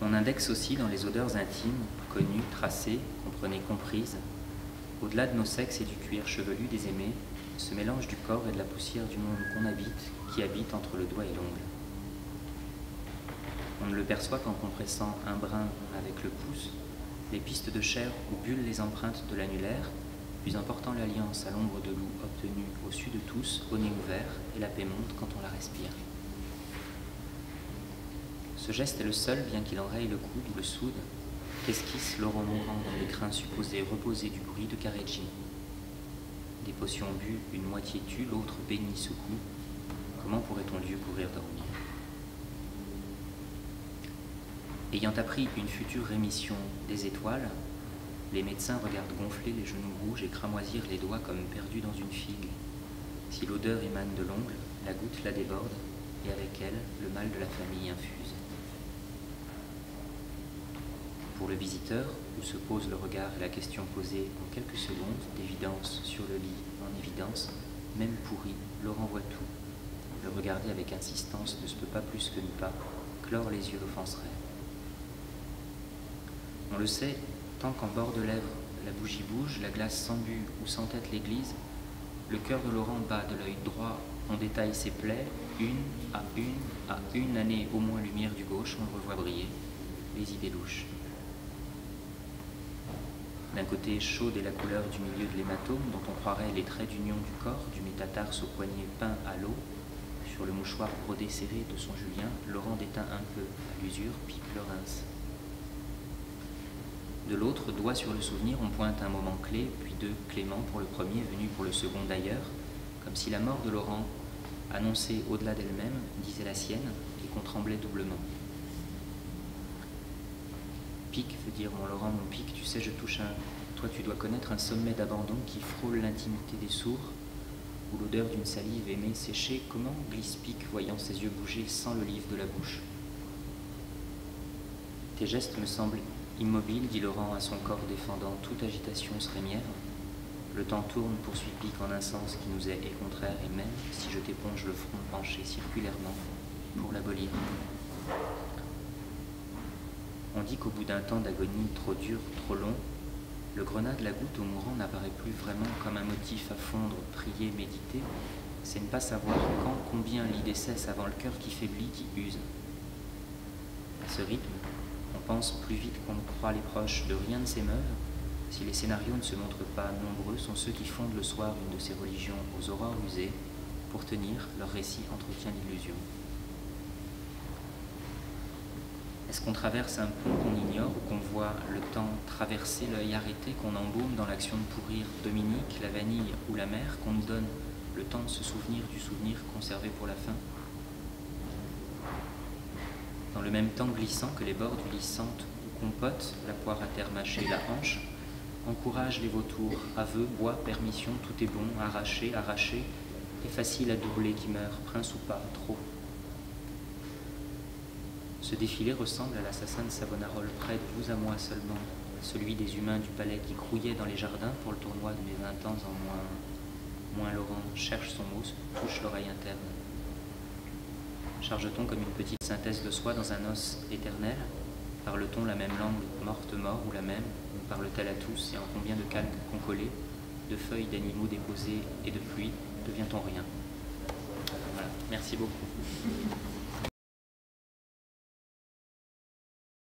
On indexe aussi dans les odeurs intimes, connues, tracées, comprenez, comprises. Au-delà de nos sexes et du cuir chevelu des aimés, ce mélange du corps et de la poussière du monde qu'on habite, qui habite entre le doigt et l'ongle. On ne le perçoit qu'en compressant un brin avec le pouce, les pistes de chair où bullent les empreintes de l'annulaire, puis en portant l'alliance à l'ombre de loup obtenue au su de tous, au nez ouvert, et la paix monte quand on la respire. Ce geste est le seul, bien qu'il enraye le coude ou le soude, qu'esquisse Laurent mourant dans les crins supposés reposés du bruit de Careggi. Des potions bues, une moitié tue, l'autre bénie secoue. Comment pourrait-on Dieu courir dormir? Ayant appris une future rémission des étoiles, les médecins regardent gonfler les genoux rouges et cramoisir les doigts comme perdus dans une figue. Si l'odeur émane de l'ongle, la goutte la déborde, et avec elle, le mal de la famille infuse. Pour le visiteur, où se pose le regard et la question posée en quelques secondes, d'évidence sur le lit en évidence, même pourri, Laurent voit tout. Le regarder avec insistance ne se peut pas plus que ne pas, clore les yeux l'offenserait. On le sait, tant qu'en bord de lèvres, la bougie bouge, la glace s'embue ou s'entête l'église, le cœur de Laurent bat de l'œil droit, on détaille ses plaies, une à une année au moins lumière du gauche, on le revoit briller, les idées louches. D'un côté chaude est la couleur du milieu de l'hématome, dont on croirait les traits d'union du corps, du métatarse au poignet peint à l'eau. Sur le mouchoir brodé serré de son Julien, Laurent déteint un peu, à l'usure, pique le rince. De l'autre, doigt sur le souvenir, on pointe un moment clé, puis deux Clément pour le premier, venu pour le second d'ailleurs, comme si la mort de Laurent, annoncée au-delà d'elle-même, disait la sienne, et qu'on tremblait doublement. Pique veut dire, mon Laurent, mon pique, tu sais, je touche un... Toi, tu dois connaître un sommet d'abandon qui frôle l'intimité des sourds, où l'odeur d'une salive aimée séchée, comment glisse Pique, voyant ses yeux bouger sans le livre de la bouche. Tes gestes me semblent immobiles, dit Laurent à son corps défendant toute agitation sérémière. Le temps tourne, poursuit Pique en un sens qui nous est et contraire, et même si je t'éponge le front penché circulairement pour l'abolir. On dit qu'au bout d'un temps d'agonie trop dur, trop long, le grenat de la goutte au mourant n'apparaît plus vraiment comme un motif à fondre, prier, méditer. C'est ne pas savoir quand, combien l'idée cesse avant le cœur qui faiblit, qui use. À ce rythme, on pense plus vite qu'on ne croit les proches, de rien ne s'émeuvent. Si les scénarios ne se montrent pas nombreux, sont ceux qui fondent le soir une de ces religions aux aurores usées. Pour tenir, leur récit entretient l'illusion. Est-ce qu'on traverse un pont qu'on ignore ou qu'on voit le temps traverser l'œil arrêté, qu'on embaume dans l'action de pourrir Dominique, la vanille ou la mer, qu'on nous donne le temps de se souvenir du souvenir conservé pour la fin? Dans le même temps glissant que les bords du lit sentent ou compotent, la poire à terre mâchée, la hanche, encourage les vautours, aveu, bois, permission, tout est bon, arraché, arraché, et facile à doubler qui meurt, prince ou pas, trop. Ce défilé ressemble à l'assassin de Savonarole, près de vous à moi seulement, celui des humains du palais qui grouillaient dans les jardins pour le tournoi de mes 20 ans en moins Laurent cherche son mot, touche l'oreille interne. Charge-t-on comme une petite synthèse de soi dans un os éternel? Parle-t-on la même langue morte-mort ou la même? Ou parle-t-elle à tous et en combien de calques concollés, de feuilles d'animaux déposées et de pluie, devient-on rien? Voilà, merci beaucoup.